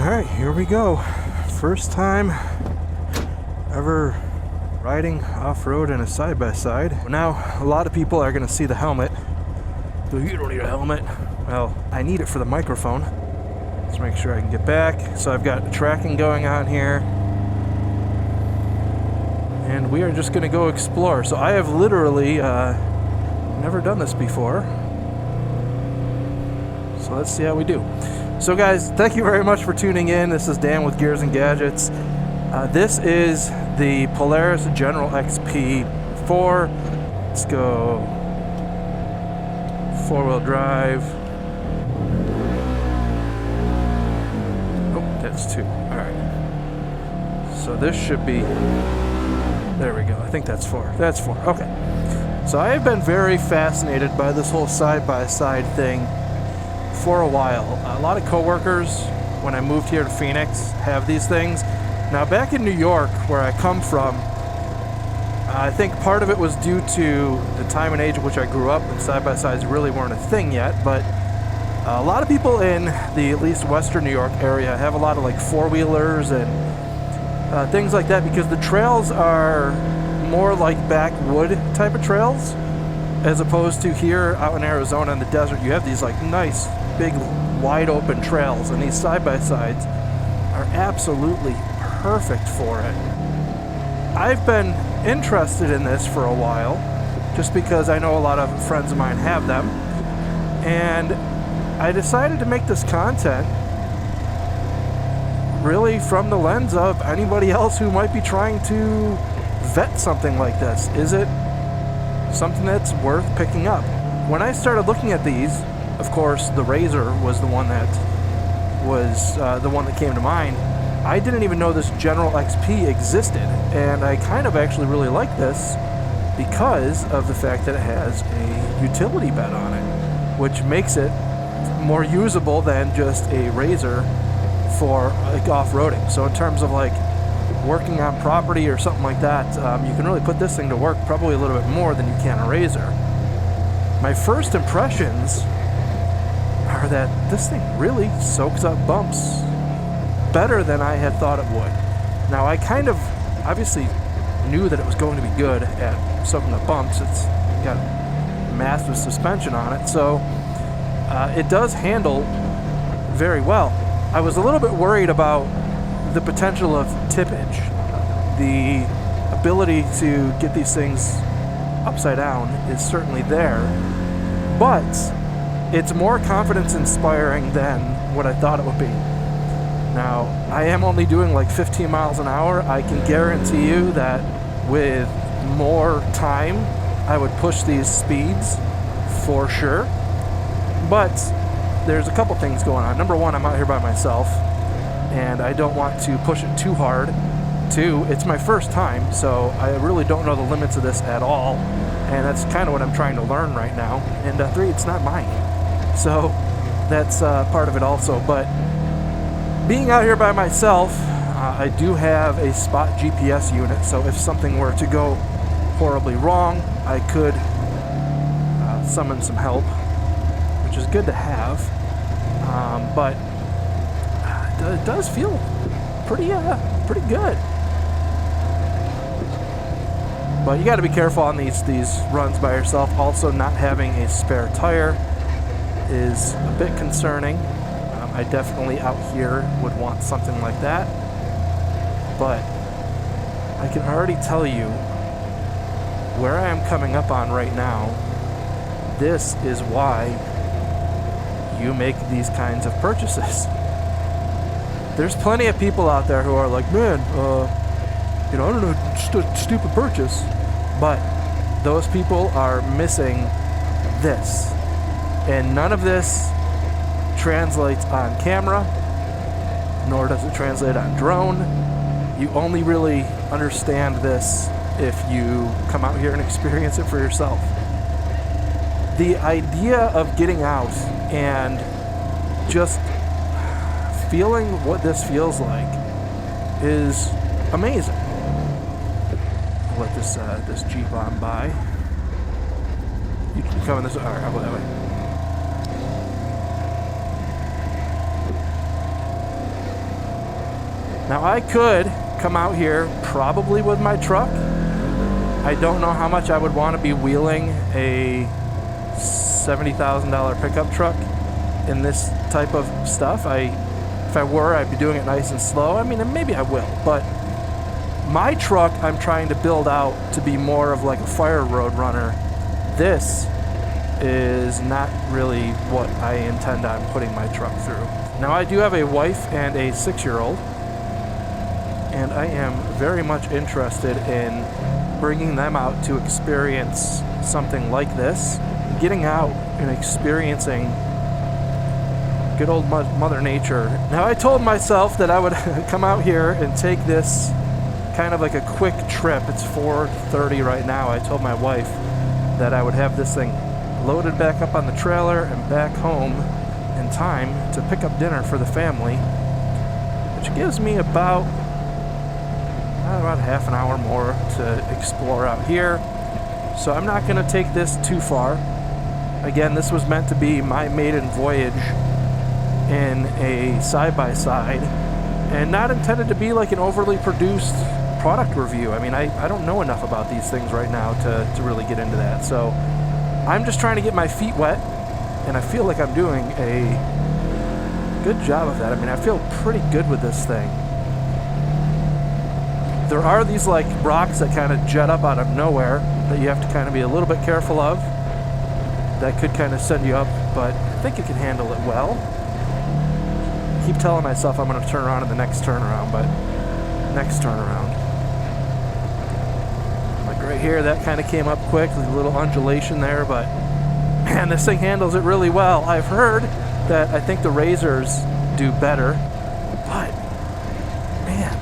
Alright, here we go. First time ever riding off-road in a side-by-side. Now, a lot of people are going to see the helmet. So you don't need a helmet. Well, I need it for the microphone. Let's make sure I can get back. So I've got tracking going on here. And we are just going to go explore. So I have literally never done this before. So let's see how we do. So guys, thank you very much for tuning in. This is Dan with Gears and Gadgets. This is the Polaris GENERAL XP 4. Let's go 4-wheel drive. Oh, that's 2. Alright. So this should be... There we go. I think that's 4. That's 4. Okay. So I have been very fascinated by this whole side-by-side thing for a while. A lot of coworkers, when I moved here to Phoenix, have these things. Now, back in New York, where I come from, I think part of it was due to the time and age at which I grew up, and side-by-sides really weren't a thing yet, but a lot of people in the at least Western New York area have a lot of like four-wheelers and things like that, because the trails are more like backwood type of trails, as opposed to here out in Arizona in the desert. You have these like nice big wide open trails, and these side-by-sides are absolutely perfect for it. I've been interested in this for a while just because I know a lot of friends of mine have them, and I decided to make this content really from the lens of anybody else who might be trying to vet something like this. Is it something that's worth picking up? When I started looking at these, of course, the Razor was the one that came to mind. I didn't even know this General XP existed, and I kind of actually really like this because of the fact that it has a utility bed on it, which makes it more usable than just a Razor for like off-roading. So in terms of like working on property or something like that, you can really put this thing to work probably a little bit more than you can a Razor. My first impressions are that this thing really soaks up bumps better than I had thought it would. Now, I kind of obviously knew that it was going to be good at soaking up bumps. It's got massive suspension on it, so it does handle very well. I was a little bit worried about the potential of tippage. The ability to get these things upside down is certainly there, but it's more confidence inspiring than what I thought it would be. Now, I am only doing like 15 miles an hour. I can guarantee you that with more time, I would push these speeds for sure. But there's a couple things going on. Number one, I'm out here by myself, and I don't want to push it too hard. Two, it's my first time, so I really don't know the limits of this at all, and that's kind of what I'm trying to learn right now. And three, it's not mine, so that's part of it also. But being out here by myself, I do have a spot GPS unit, so if something were to go horribly wrong, I could summon some help, which is good to have. But it does feel pretty good. But you got to be careful on these runs by yourself. Also, not having a spare tire is a bit concerning. I definitely out here would want something like that. But I can already tell you where I am coming up on right now. This is why you make these kinds of purchases. There's plenty of people out there who are like, man, I don't know, just a stupid purchase. But those people are missing this. And none of this translates on camera, nor does it translate on drone. You only really understand this if you come out here and experience it for yourself. The idea of getting out and just feeling what this feels like is amazing. I'll let this Jeep on by. You can come in this. All right, I'll go that way. Now I could come out here probably with my truck. I don't know how much I would want to be wheeling a $70,000 pickup truck in this type of stuff. If I were, I'd be doing it nice and slow. I mean, and maybe I will, but my truck I'm trying to build out to be more of like a fire road runner. This is not really what I intend on putting my truck through. Now I do have a wife and a 6-year-old, and I am very much interested in bringing them out to experience something like this, getting out and experiencing good old Mother Nature. Now I told myself that I would come out here and take this kind of like a quick trip. It's 4:30 right now. I told my wife that I would have this thing loaded back up on the trailer and back home in time to pick up dinner for the family, which gives me about half an hour more to explore out here. So I'm not going to take this too far. Again, this was meant to be my maiden voyage in a side-by-side, and not intended to be like an overly produced product review. I mean, I don't know enough about these things right now to really get into that. So I'm just trying to get my feet wet, and I feel like I'm doing a good job of that. I mean, I feel pretty good with this thing. There are these like rocks that kind of jet up out of nowhere that you have to kind of be a little bit careful of. That could kind of send you up, but I think it can handle it well. I keep telling myself I'm going to turn around in the next turnaround, but next turnaround. Like right here, that kind of came up quick, with a little undulation there, but man, this thing handles it really well. I've heard that I think the Razors do better, but man,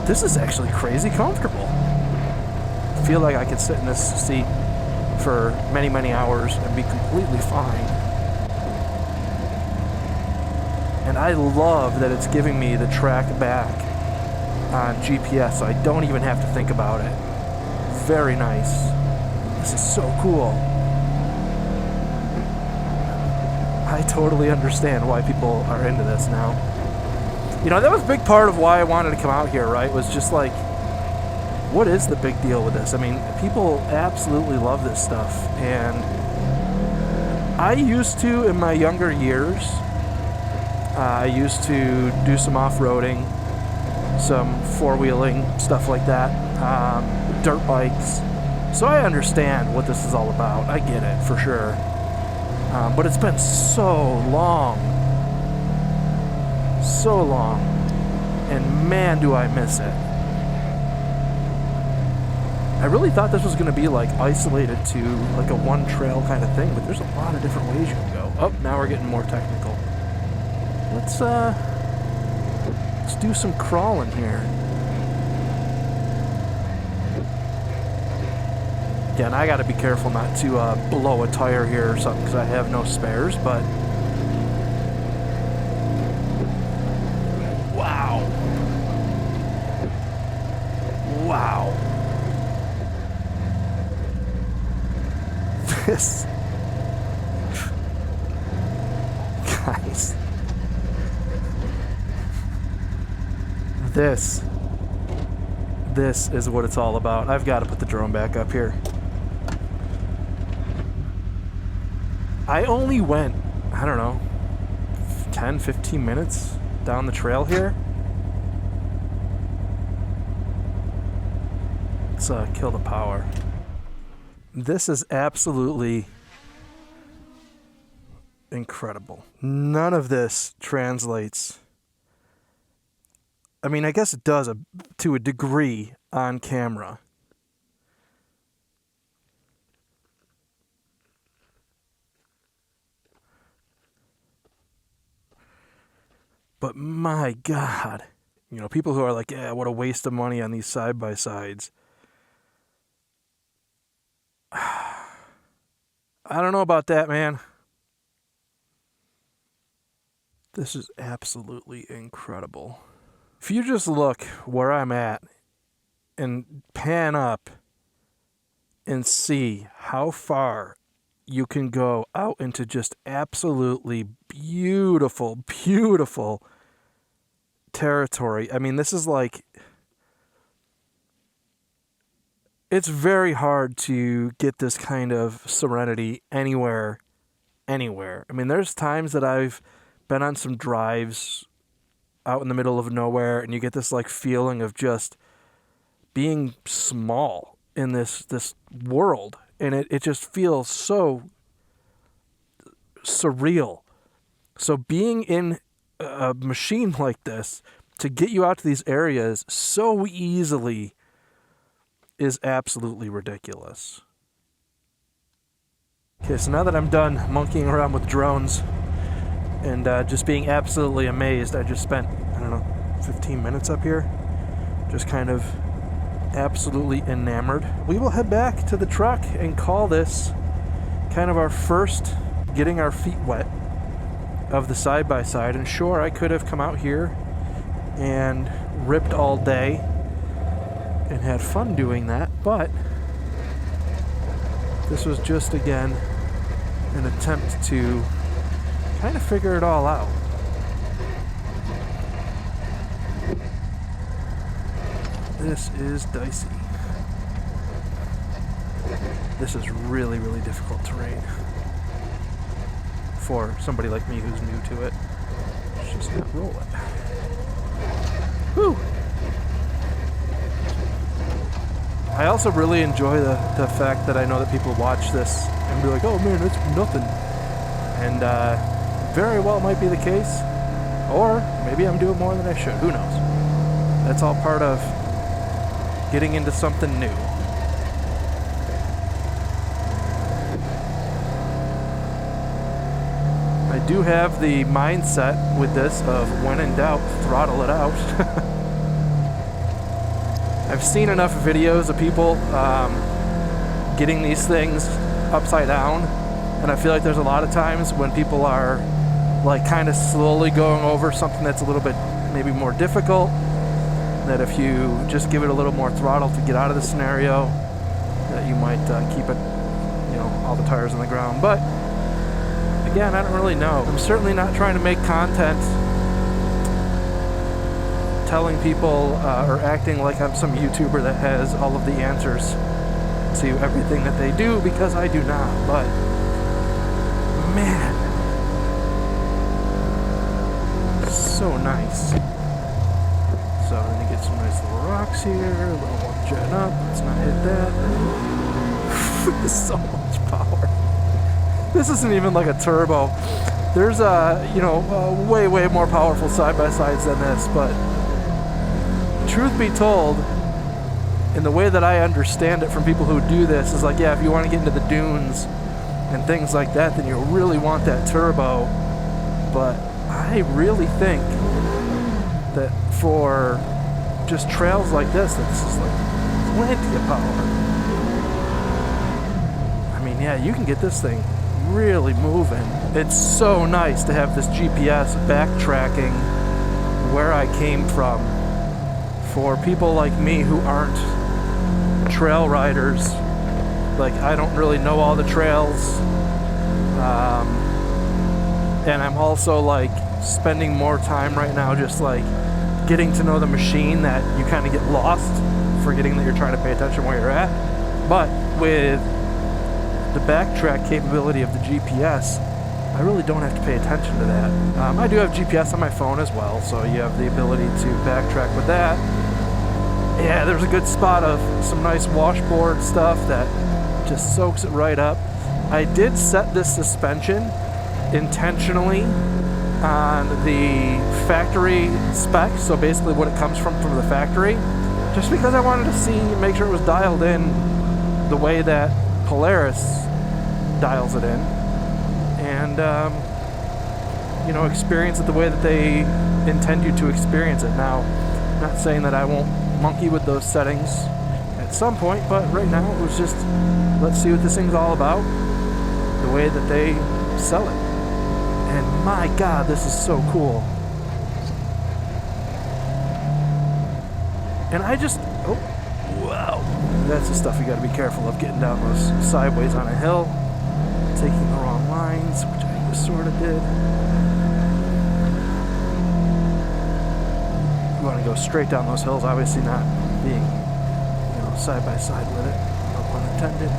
this is actually crazy comfortable. I feel like I could sit in this seat for many, many hours and be completely fine. And I love that it's giving me the track back on GPS, so I don't even have to think about it. Very nice. This is so cool. I totally understand why people are into this now. You know, that was a big part of why I wanted to come out here, right? Was just like, what is the big deal with this? I mean, people absolutely love this stuff. And I used to, in my younger years, I used to do some off-roading, some four-wheeling, stuff like that, dirt bikes. So I understand what this is all about. I get it, for sure. But it's been so long. So long, and man, do I miss it. I really thought this was going to be like isolated to like a one trail kind of thing, but there's a lot of different ways you can go. Oh, now we're getting more technical. Let's do some crawling here. Again, I got to be careful not to blow a tire here or something because I have no spares, but wow. This. Guys. This is what it's all about. I've got to put the drone back up here. I only went, I don't know, 10, 15 minutes down the trail here. Let's kill the power. This is absolutely incredible. None of this translates. I mean, I guess it does to a degree on camera. But my God, you know, people who are like, yeah, what a waste of money on these side-by-sides. I don't know about that, man. This is absolutely incredible. If you just look where I'm at and pan up and see how far you can go out into just absolutely beautiful, beautiful territory. I mean, this is like, it's very hard to get this kind of serenity anywhere. I mean, there's times that I've been on some drives out in the middle of nowhere, and you get this like feeling of just being small in this world, and it just feels so surreal. So being in a machine like this to get you out to these areas so easily is absolutely ridiculous. Okay, so now that I'm done monkeying around with drones and just being absolutely amazed, I just spent, 15 minutes up here, just kind of absolutely enamored. We will head back to the truck and call this kind of our first getting our feet wet of the side-by-side. And sure, I could have come out here and ripped all day and had fun doing that, but this was just, again, an attempt to kind of figure it all out. This is dicey. This is really, really difficult terrain for somebody like me who's new to it. Let's just not roll it. Whew! I also really enjoy the fact that I know that people watch this and be like, oh man, it's nothing. And very well might be the case. Or maybe I'm doing more than I should. Who knows? That's all part of getting into something new. I do have the mindset with this of when in doubt, throttle it out. I've seen enough videos of people getting these things upside down, and I feel like there's a lot of times when people are like kind of slowly going over something that's a little bit maybe more difficult, that if you just give it a little more throttle to get out of the scenario, that you might keep it, all the tires on the ground. But again, I don't really know. I'm certainly not trying to make content telling people or acting like I'm some YouTuber that has all of the answers to everything that they do, because I do not. But man, so nice. So then you get some nice little rocks here, a little more jetting up. Let's not hit that. So much power. This isn't even like a turbo. There's way, way more powerful side-by-sides than this, but truth be told, in the way that I understand it from people who do this, is like, yeah, if you want to get into the dunes and things like that, then you really want that turbo. But I really think that for just trails like this, that this is like plenty of power. I mean, yeah, you can get this thing really moving. It's so nice to have this GPS backtracking where I came from. For people like me who aren't trail riders, like I don't really know all the trails, and I'm also like spending more time right now just like getting to know the machine, that you kind of get lost forgetting that you're trying to pay attention where you're at. But with the backtrack capability of the GPS, I really don't have to pay attention to that. I do have GPS on my phone as well, so you have the ability to backtrack with that. Yeah, there's a good spot of some nice washboard stuff that just soaks it right up. I did set this suspension intentionally on the factory spec, so basically what it comes from the factory, just because I wanted to make sure it was dialed in the way that Polaris dials it in, and experience it the way that they intend you to experience it. Now, I'm not saying that I won't monkey with those settings at some point, but right now it was just, let's see what this thing's all about, the way that they sell it. And my God, this is so cool. And wow, that's the stuff you got to be careful of, getting down those sideways on a hill. taking the wrong lines, which I just sort of did. You want to go straight down those hills, obviously not being, side by side with it, no pun intended.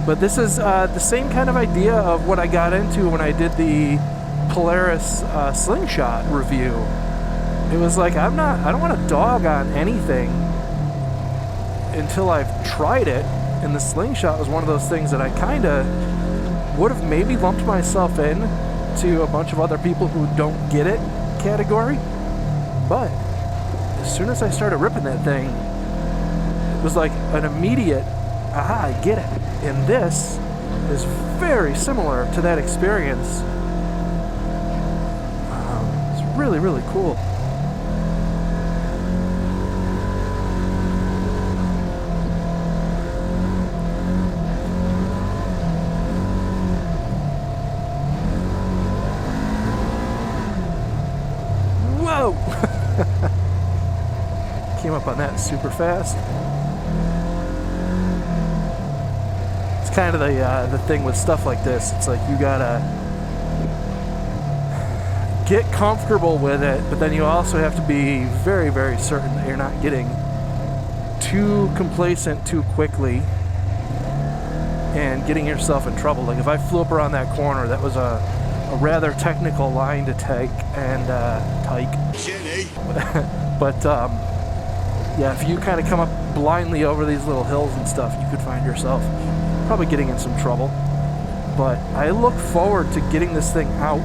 But this is the same kind of idea of what I got into when I did the Polaris slingshot review. It was like, I don't want to dog on anything until I've tried it. And the slingshot was one of those things that I kind of would have maybe lumped myself in to a bunch of other people who don't get it category. But as soon as I started ripping that thing, it was like an immediate, aha, I get it. And this is very similar to that experience. It's really, really cool. Whoa! Came up on that super fast. It's kind of the thing with stuff like this. It's like you gotta get comfortable with it, but then you also have to be very, very certain that you're not getting too complacent too quickly and getting yourself in trouble. Like if I flew up around that corner, that was a rather technical line to take and but yeah, if you kind of come up blindly over these little hills and stuff, you could find yourself probably getting in some trouble. But I look forward to getting this thing out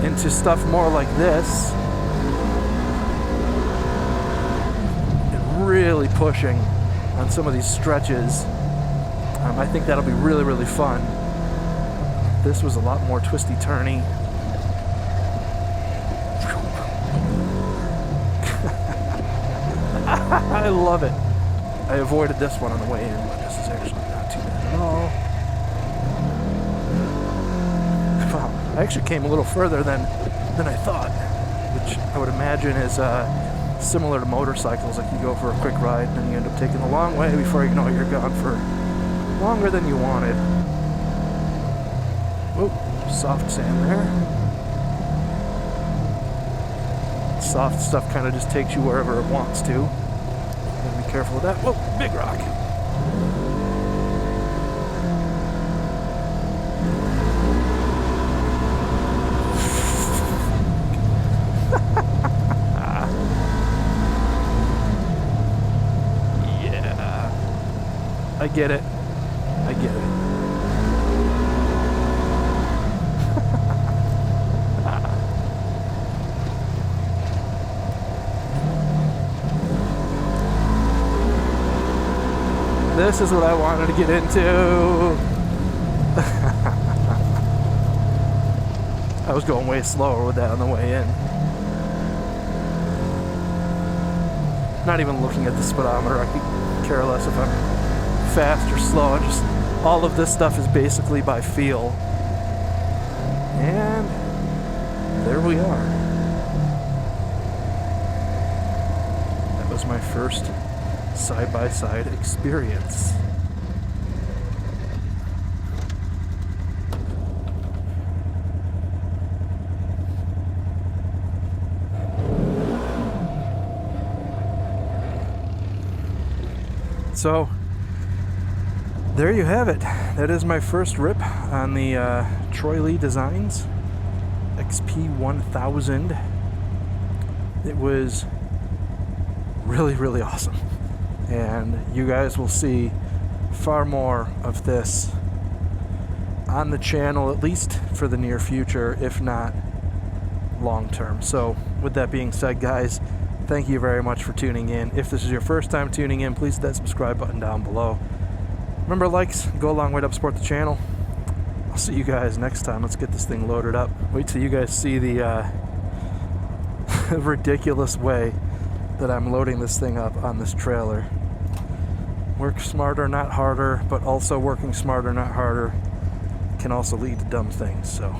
into stuff more like this and really pushing on some of these stretches. I think that'll be really, really fun. This was a lot more twisty turny. I love it. I avoided this one on the way in, but this is actually not too bad at all. Wow, I actually came a little further than I thought, which I would imagine is similar to motorcycles. Like you go for a quick ride and then you end up taking the long way before you know you're gone for longer than you wanted. Oh, soft sand there. Soft stuff kind of just takes you wherever it wants to. Gotta be careful with that. Whoa, big rock. Yeah. I get it. I get it. This is what I wanted to get into. I was going way slower with that on the way in. Not even looking at the speedometer. I could care less if I'm fast or slow. Just all of this stuff is basically by feel. And there we are. That was my first side-by-side experience. So there you have it. That is my first rip on the Troy Lee Designs XP 1000. It was really, really awesome. And you guys will see far more of this on the channel, at least for the near future, if not long term. So with that being said, guys, thank you very much for tuning in. If this is your first time tuning in, please hit that subscribe button down below. Remember, likes go a long way to help support the channel. I'll see you guys next time. Let's get this thing loaded up. Wait till you guys see the ridiculous way that I'm loading this thing up on this trailer. Work smarter, not harder, but also working smarter, not harder can also lead to dumb things, so.